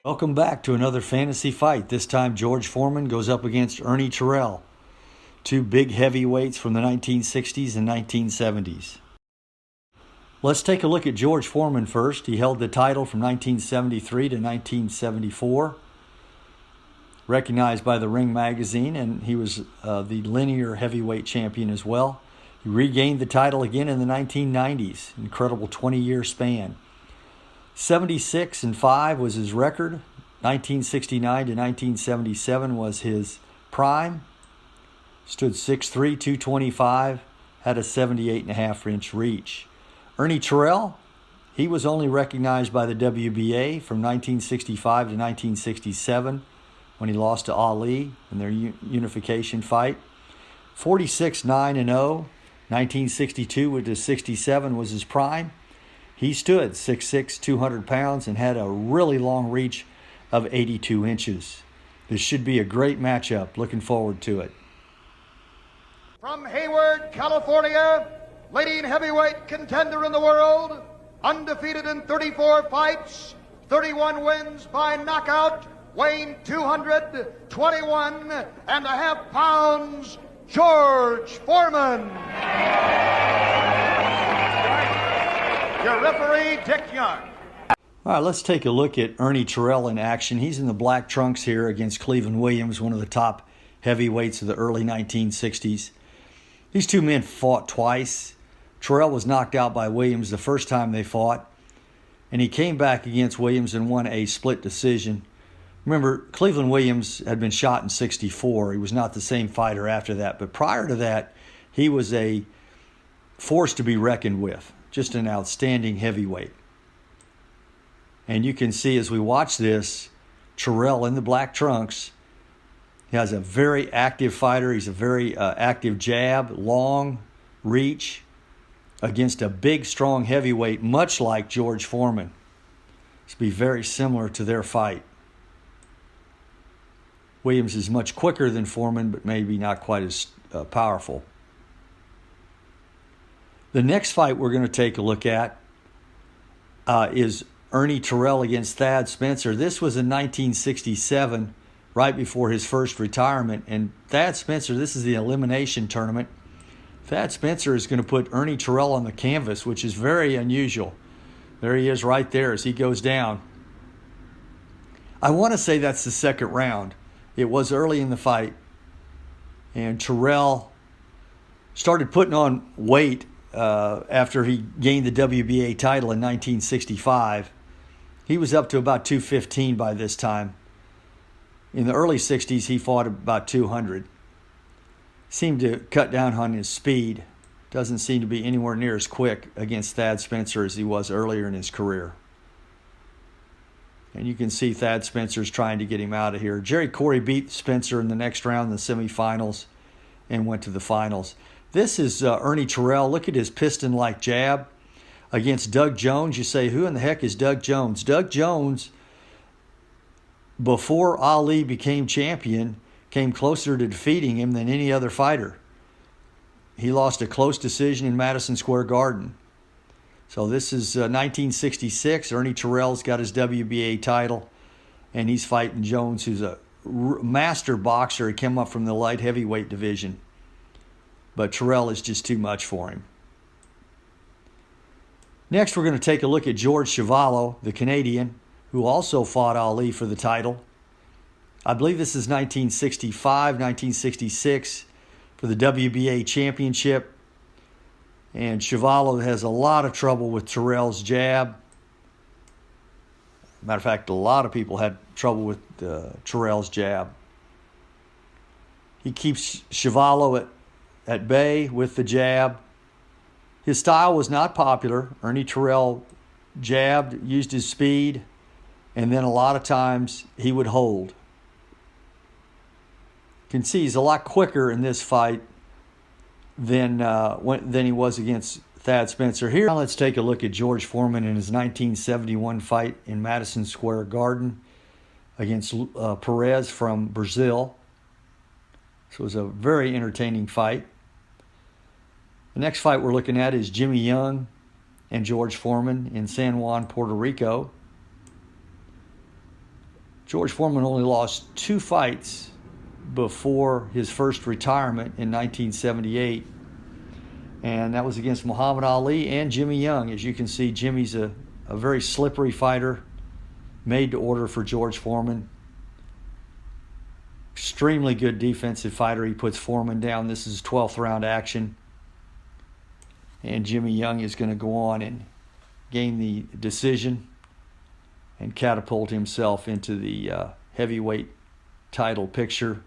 Welcome back to another fantasy fight. This time George Foreman goes up against Ernie Terrell, two big heavyweights from the 1960s and 1970s. Let's take a look at George Foreman first. He held the title from 1973 to 1974, recognized by the Ring magazine, and he was the linear heavyweight champion as well. He regained the title again in the 1990s, incredible 20-year span. 76-5 was his record. 1969 to 1977 was his prime. Stood 6'3", 225, had a 78.5-inch reach. Ernie Terrell, he was only recognized by the WBA from 1965 to 1967 when he lost to Ali in their unification fight. 46-9-0. 1962 to 67 was his prime. He stood 6'6", 200 pounds and had a really long reach of 82 inches. This should be a great matchup. Looking forward to it. From Hayward, California, leading heavyweight contender in the world, undefeated in 34 fights, 31 wins by knockout, weighing 221.5 pounds, George Foreman. Your referee, Dick Young. All right, let's take a look at Ernie Terrell in action. He's in the black trunks here against Cleveland Williams, one of the top heavyweights of the early 1960s. These two men fought twice. Terrell was knocked out by Williams the first time they fought, and he came back against Williams and won a split decision. Remember, Cleveland Williams had been shot in 64. He was not the same fighter after that, but prior to that, he was a force to be reckoned with. Just an outstanding heavyweight. And you can see as we watch this, Terrell in the black trunks, he has a very active fighter. He's a very active jab, long reach against a big, strong heavyweight, much like George Foreman. This will be very similar to their fight. Williams is much quicker than Foreman, but maybe not quite as powerful. The next fight we're going to take a look at is Ernie Terrell against Thad Spencer. This was in 1967, right before his first retirement. And Thad Spencer, this is the Elimination tournament. Thad Spencer is going to put Ernie Terrell on the canvas, which is very unusual. There he is right there as he goes down. I want to say that's the second round. It was early in the fight. And Terrell started putting on weight after he gained the WBA title in 1965. He was up to about 215 by this time. In the early 60s, he fought about 200. Seemed to cut down on his speed. Doesn't seem to be anywhere near as quick against Thad Spencer as he was earlier in his career. And you can see Thad Spencer's trying to get him out of here. Jerry Corey beat Spencer in the next round in the semifinals and went to the finals. This is Ernie Terrell. Look at his piston-like jab against Doug Jones. You say, who in the heck is Doug Jones? Doug Jones, before Ali became champion, came closer to defeating him than any other fighter. He lost a close decision in Madison Square Garden. So this is 1966. Ernie Terrell's got his WBA title, and he's fighting Jones, who's a master boxer. He came up from the light heavyweight division. But Terrell is just too much for him. Next, we're going to take a look at George Chuvalo, the Canadian, who also fought Ali for the title. I believe this is 1965, 1966 for the WBA championship. And Chuvalo has a lot of trouble with Terrell's jab. Matter of fact, a lot of people had trouble with Terrell's jab. He keeps Chuvalo at bay with the jab. His style was not popular. Ernie Terrell jabbed, used his speed, and then a lot of times he would hold. You can see he's a lot quicker in this fight than he was against Thad Spencer. Here, now let's take a look at George Foreman in his 1971 fight in Madison Square Garden against Perez from Brazil. This was a very entertaining fight. The next fight we're looking at is Jimmy Young and George Foreman in San Juan, Puerto Rico. George Foreman only lost 2 fights before his first retirement in 1978, and that was against Muhammad Ali and Jimmy Young. As you can see, Jimmy's a very slippery fighter, made to order for George Foreman. Extremely good defensive fighter. He puts Foreman down. This is 12th round action. And Jimmy Young is going to go on and gain the decision and catapult himself into the heavyweight title picture.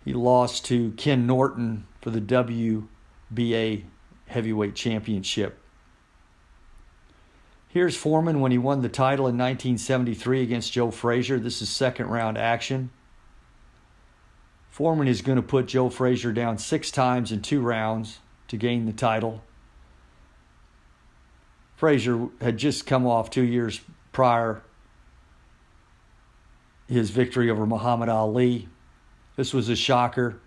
He lost to Ken Norton for the WBA heavyweight championship. Here's Foreman when he won the title in 1973 against Joe Frazier. This is 2nd round action. Foreman is going to put Joe Frazier down 6 times in 2 rounds to gain the title. Frazier had just come off 2 years prior his victory over Muhammad Ali. This was a shocker.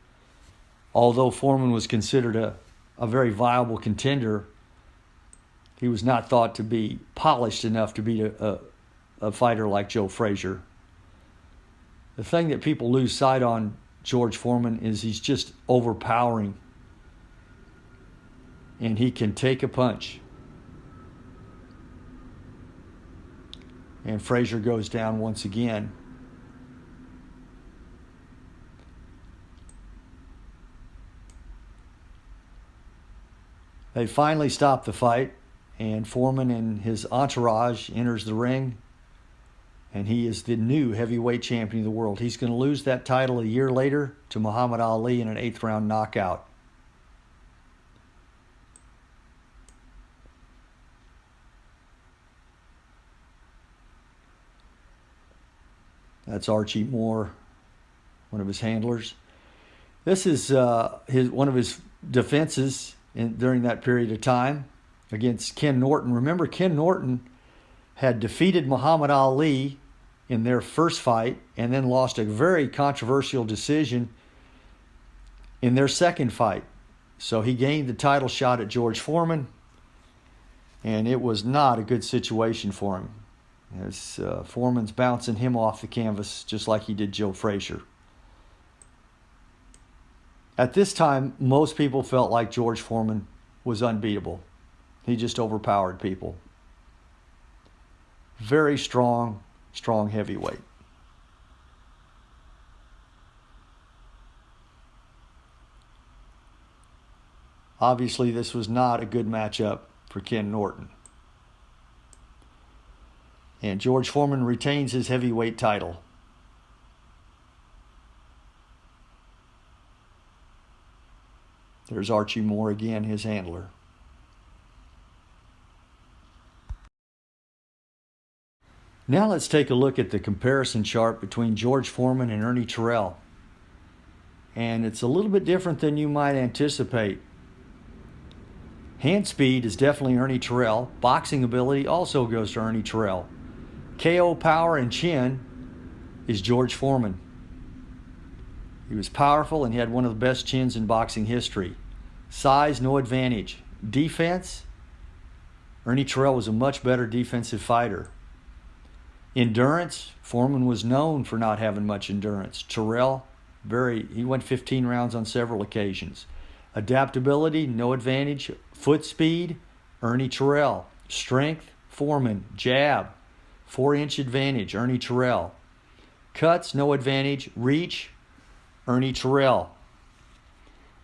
Although Foreman was considered a very viable contender, he was not thought to be polished enough to beat a fighter like Joe Frazier. The thing that people lose sight on George Foreman is he's just overpowering. And he can take a punch. And Frazier goes down once again. They finally stop the fight, and Foreman and his entourage enters the ring, and he is the new heavyweight champion of the world. He's going to lose that title a year later to Muhammad Ali in an 8th round knockout. That's Archie Moore, one of his handlers. This is one of his defenses during that period of time against Ken Norton. Remember, Ken Norton had defeated Muhammad Ali in their first fight and then lost a very controversial decision in their second fight. So he gained the title shot at George Foreman, and it was not a good situation for him, as Foreman's bouncing him off the canvas just like he did Joe Frazier. At this time, most people felt like George Foreman was unbeatable. He just overpowered people. Very strong heavyweight. Obviously, this was not a good matchup for Ken Norton. And George Foreman retains his heavyweight title. There's Archie Moore again, his handler. Now let's take a look at the comparison chart between George Foreman and Ernie Terrell. And it's a little bit different than you might anticipate. Hand speed is definitely Ernie Terrell. Boxing ability also goes to Ernie Terrell. KO power and chin is George Foreman. He was powerful and he had one of the best chins in boxing history. Size, no advantage. Defense, Ernie Terrell was a much better defensive fighter. Endurance, Foreman was known for not having much endurance. Terrell, he went 15 rounds on several occasions. Adaptability, no advantage. Foot speed, Ernie Terrell. Strength, Foreman. Jab, 4-inch advantage, Ernie Terrell. Cuts, no advantage. Reach, Ernie Terrell.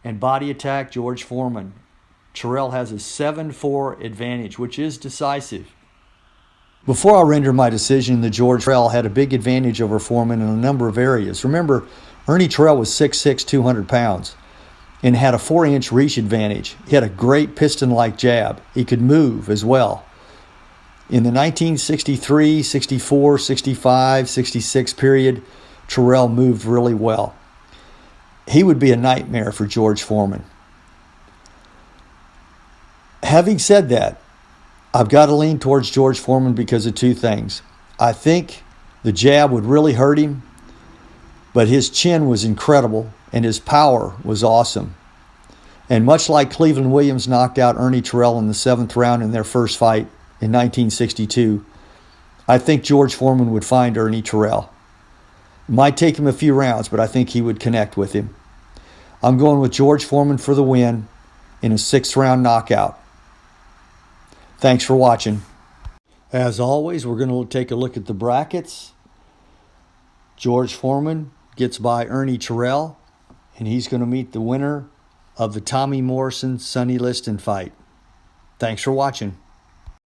And body attack, George Foreman. Terrell has a 7-4 advantage, which is decisive. Before I render my decision, the George Terrell had a big advantage over Foreman in a number of areas. Remember, Ernie Terrell was 6'6", 200 pounds, and had a 4-inch reach advantage. He had a great piston-like jab. He could move as well. In the 1963, 64, 65, 66 period, Terrell moved really well. He would be a nightmare for George Foreman. Having said that, I've got to lean towards George Foreman because of 2 things. I think the jab would really hurt him, but his chin was incredible and his power was awesome. And much like Cleveland Williams knocked out Ernie Terrell in the 7th round in their first fight in 1962, I think George Foreman would find Ernie Terrell. It might take him a few rounds, but I think he would connect with him. I'm going with George Foreman for the win in a 6th-round knockout. Thanks for watching. As always, we're going to take a look at the brackets. George Foreman gets by Ernie Terrell, and he's going to meet the winner of the Tommy Morrison-Sonny Liston fight. Thanks for watching.